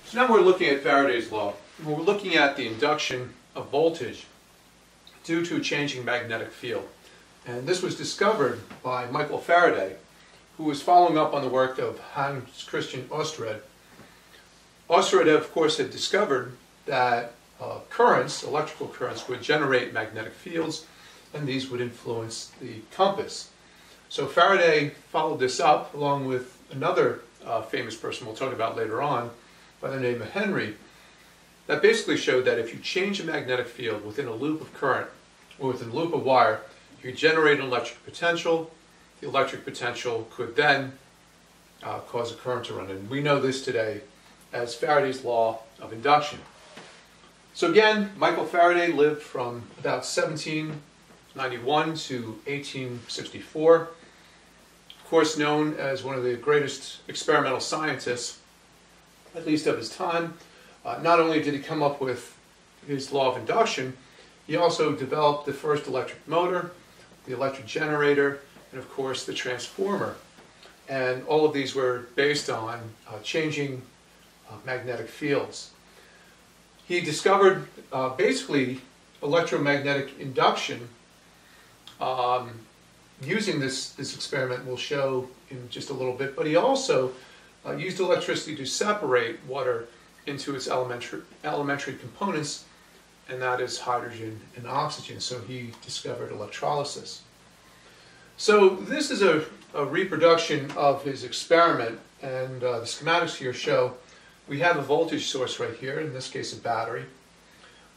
So now we're looking at Faraday's law. We're looking at the induction of voltage due to a changing magnetic field. And this was discovered by Michael Faraday, who was following up on the work of Hans Christian Ørsted. Ørsted, of course, had discovered that currents, electrical currents, would generate magnetic fields, and these would influence the compass. So Faraday followed this up along with another famous person we'll talk about later on by the name of Henry, that basically showed that if you change a magnetic field within a loop of current or within a loop of wire, you generate an electric potential. The electric potential could then cause a current to run. And we know this today as Faraday's Law of Induction. So again, Michael Faraday lived from about 1791 to 1864. Of course, known as one of the greatest experimental scientists, at least of his time. Not only did he come up with his law of induction, he also developed the first electric motor, the electric generator, and of course the transformer. And all of these were based on changing magnetic fields. He discovered basically electromagnetic induction using this experiment we'll show in just a little bit, but he also used electricity to separate water into its elementary components, and that is hydrogen and oxygen. So he discovered electrolysis. So this is a reproduction of his experiment, and the schematics here show we have a voltage source right here, in this case a battery.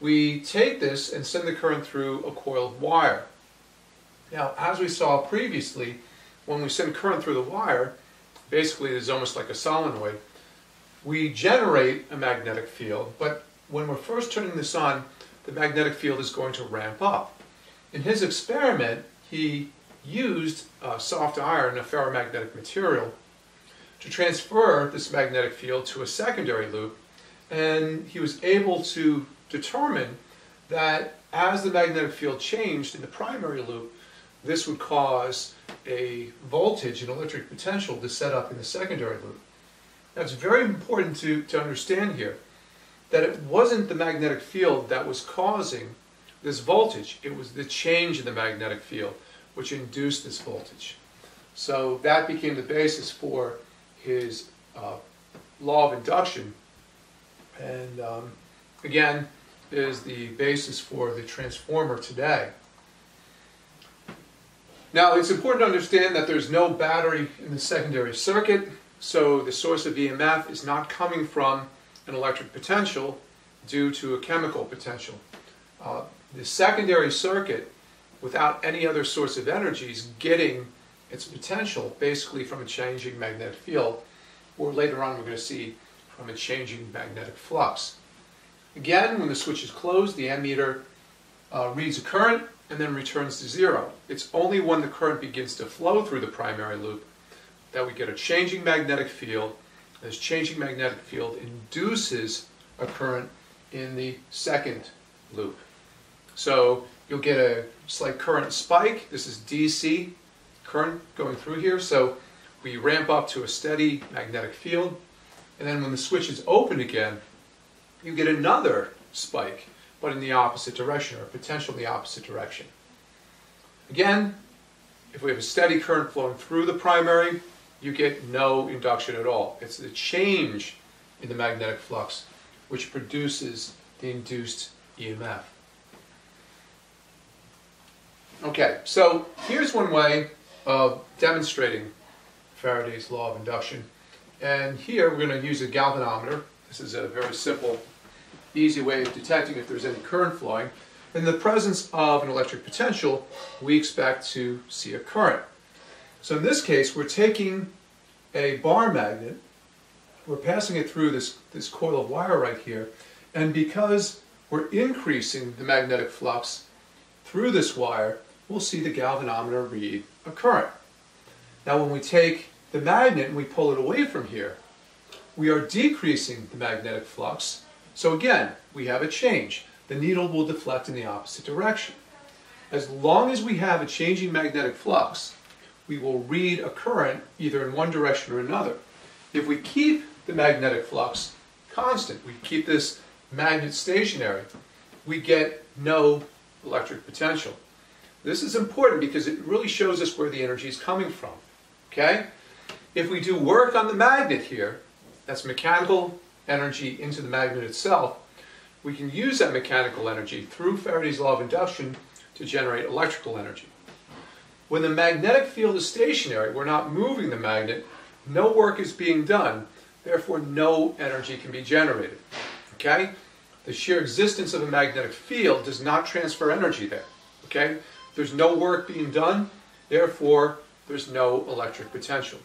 We take this and send the current through a coil of wire. Now, as we saw previously, when we send current through the wire, basically it's almost like a solenoid. We generate a magnetic field, but when we're first turning this on, the magnetic field is going to ramp up. In his experiment, he used soft iron, a ferromagnetic material, to transfer this magnetic field to a secondary loop, and he was able to determine that as the magnetic field changed in the primary loop, this would cause a voltage, an electric potential, to set up in the secondary loop. Now, it's very important to understand here that it wasn't the magnetic field that was causing this voltage. It was the change in the magnetic field which induced this voltage. So that became the basis for his law of induction, and again is the basis for the transformer today. Now, it's important to understand that there's no battery in the secondary circuit, so the source of EMF is not coming from an electric potential due to a chemical potential. The secondary circuit, without any other source of energy, is getting its potential basically from a changing magnetic field, or later on we're going to see from a changing magnetic flux. Again, when the switch is closed, the ammeter reads a current and then returns to zero. It's only when the current begins to flow through the primary loop that we get a changing magnetic field. This changing magnetic field induces a current in the second loop. So you'll get a slight current spike. This is DC current going through here. So we ramp up to a steady magnetic field, and then when the switch is open again, you get another spike, but in the opposite direction, or potential in the opposite direction. Again, if we have a steady current flowing through the primary, you get no induction at all. It's the change in the magnetic flux which produces the induced EMF. Okay, so here's one way of demonstrating Faraday's law of induction. And here we're going to use a galvanometer. This is a very simple, easy way of detecting if there's any current flowing. In the presence of an electric potential, we expect to see a current. So in this case, we're taking a bar magnet, we're passing it through this coil of wire right here, and because we're increasing the magnetic flux through this wire, we'll see the galvanometer read a current. Now when we take the magnet and we pull it away from here, we are decreasing the magnetic flux. So again, we have a change. The needle will deflect in the opposite direction. As long as we have a changing magnetic flux, we will read a current either in one direction or another. If we keep the magnetic flux constant, we keep this magnet stationary, we get no electric potential. This is important because it really shows us where the energy is coming from. Okay? If we do work on the magnet here, that's mechanical energy into the magnet itself, we can use that mechanical energy through Faraday's law of induction to generate electrical energy. When the magnetic field is stationary, we're not moving the magnet, no work is being done, therefore no energy can be generated. Okay? The sheer existence of a magnetic field does not transfer energy there. Okay? There's no work being done, therefore there's no electric potential.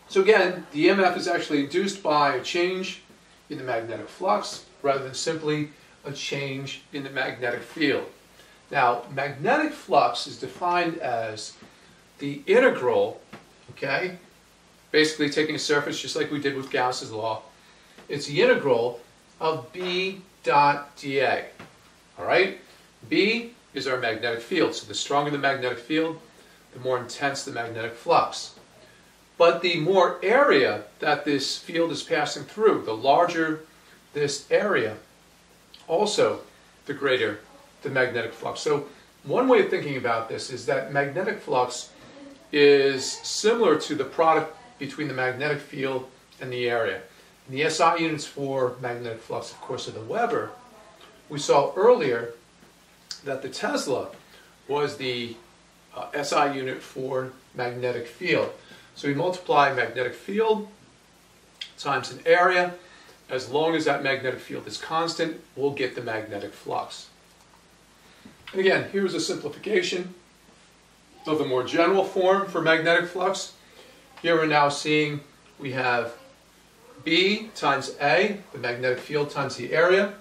So again, the EMF is actually induced by a change in the magnetic flux rather than simply a change in the magnetic field. Now, magnetic flux is defined as the integral, okay, basically taking a surface just like we did with Gauss's law. It's the integral of B dot dA. All right? B is our magnetic field. So the stronger the magnetic field, the more intense the magnetic flux. But the more area that this field is passing through, the larger this area, also the greater the magnetic flux. So one way of thinking about this is that magnetic flux is similar to the product between the magnetic field and the area. And the SI units for magnetic flux, of course, are the Weber. We saw earlier that the Tesla was the SI unit for magnetic field. So we multiply magnetic field times an area. As long as that magnetic field is constant, we'll get the magnetic flux. And again, here's a simplification of the more general form for magnetic flux. Here we're now seeing we have B times A, the magnetic field times the area,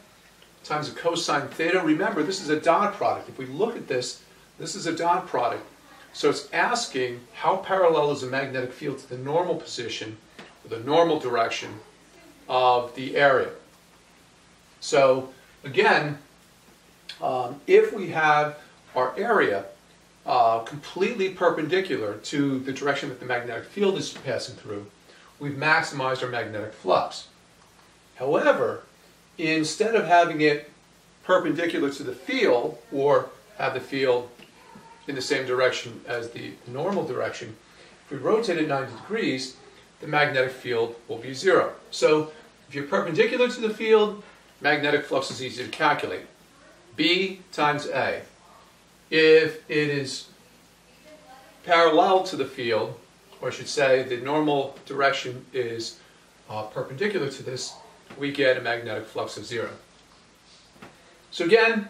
times the cosine theta. Remember, this is a dot product. If we look at this, this is a dot product. So it's asking how parallel is the magnetic field to the normal position, or the normal direction of the area. So again, if we have our area completely perpendicular to the direction that the magnetic field is passing through, we've maximized our magnetic flux. However, instead of having it perpendicular to the field, or have the field in the same direction as the normal direction, if we rotate it 90 degrees, the magnetic field will be zero. So if you're perpendicular to the field, magnetic flux is easy to calculate. B times A. If it is parallel to the field, or I should say the normal direction is perpendicular to this, we get a magnetic flux of zero. So again,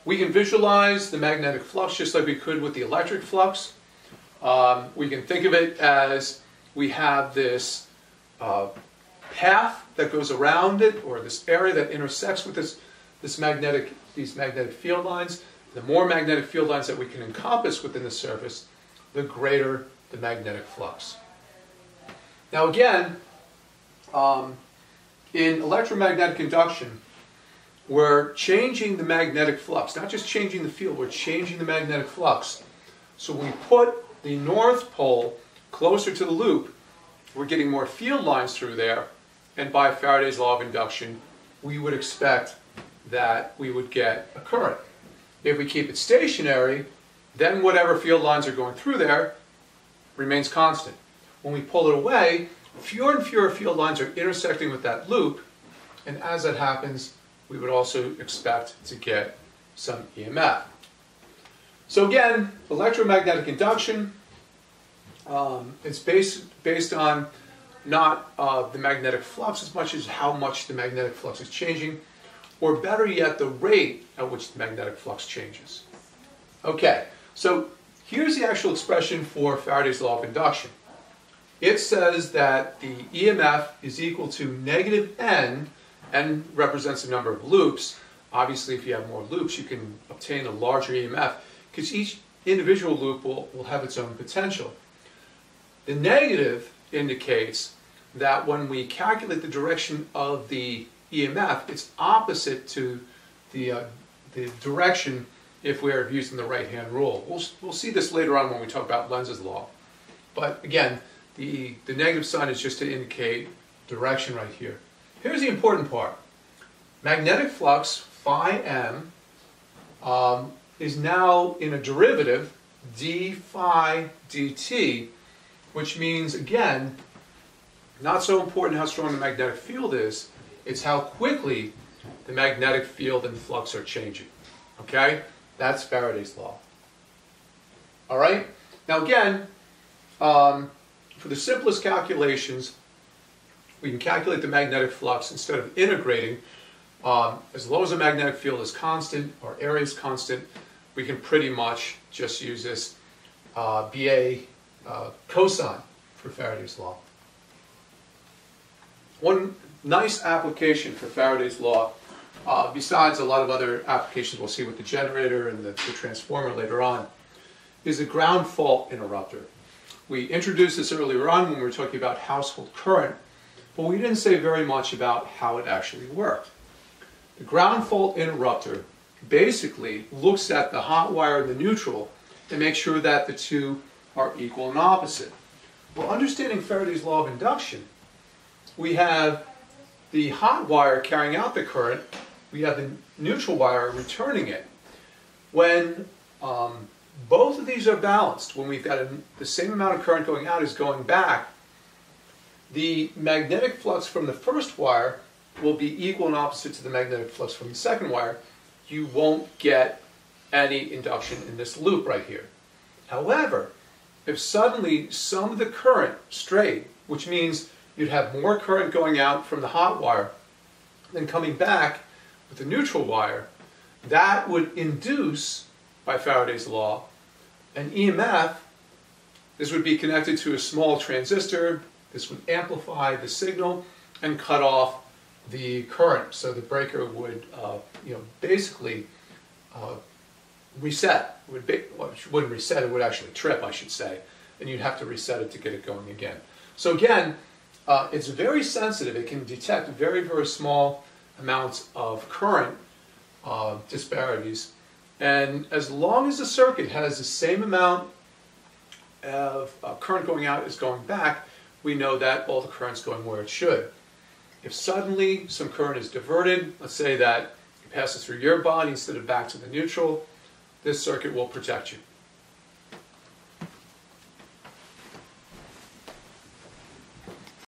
we can visualize the magnetic flux just like we could with the electric flux. We can think of it as we have this path that goes around it, or this area that intersects with these magnetic field lines. The more magnetic field lines that we can encompass within the surface, the greater the magnetic flux. Now again, in electromagnetic induction, we're changing the magnetic flux, not just changing the field, we're changing the magnetic flux. So when we put the north pole closer to the loop, we're getting more field lines through there, and by Faraday's law of induction, we would expect that we would get a current. If we keep it stationary, then whatever field lines are going through there remains constant. When we pull it away, fewer and fewer field lines are intersecting with that loop, and as that happens, we would also expect to get some EMF. So again, electromagnetic induction, it's based on not the magnetic flux as much as how much the magnetic flux is changing, or better yet, the rate at which the magnetic flux changes. Okay, so here's the actual expression for Faraday's law of induction. It says that the EMF is equal to negative N represents the number of loops. Obviously, if you have more loops, you can obtain a larger EMF, because each individual loop will have its own potential. The negative indicates that when we calculate the direction of the EMF, it's opposite to the direction if we're using the right-hand rule. We'll see this later on when we talk about Lenz's law. But again, the negative sign is just to indicate direction right here. Here's the important part. Magnetic flux, phi m, is now in a derivative, d phi dt, which means, again, not so important how strong the magnetic field is, it's how quickly the magnetic field and flux are changing. Okay? That's Faraday's law. All right? Now again, for the simplest calculations, we can calculate the magnetic flux instead of integrating. As long as the magnetic field is constant, or area is constant, we can pretty much just use this BA cosine for Faraday's law. One nice application for Faraday's law, besides a lot of other applications we'll see with the generator and the transformer later on, is a ground fault interrupter. We introduced this earlier on when we were talking about household current, but we didn't say very much about how it actually worked. The ground fault interrupter basically looks at the hot wire and the neutral and makes sure that the two are equal and opposite. Well, understanding Faraday's law of induction, we have the hot wire carrying out the current, we have the neutral wire returning it. When both of these are balanced, when we've got the same amount of current going out as going back, the magnetic flux from the first wire will be equal and opposite to the magnetic flux from the second wire. You won't get any induction in this loop right here. However, if suddenly some of the current strayed, which means you'd have more current going out from the hot wire than coming back with the neutral wire, that would induce, by Faraday's law, an EMF. This would be connected to a small transistor. This would amplify the signal and cut off the current. So the breaker would, basically reset. It wouldn't reset, it would actually trip, I should say. And you'd have to reset it to get it going again. So again, it's very sensitive. It can detect very, very small amounts of current disparities. And as long as the circuit has the same amount of current going out as going back, we know that all the current's going where it should. If suddenly some current is diverted, let's say that it passes through your body instead of back to the neutral, this circuit will protect you.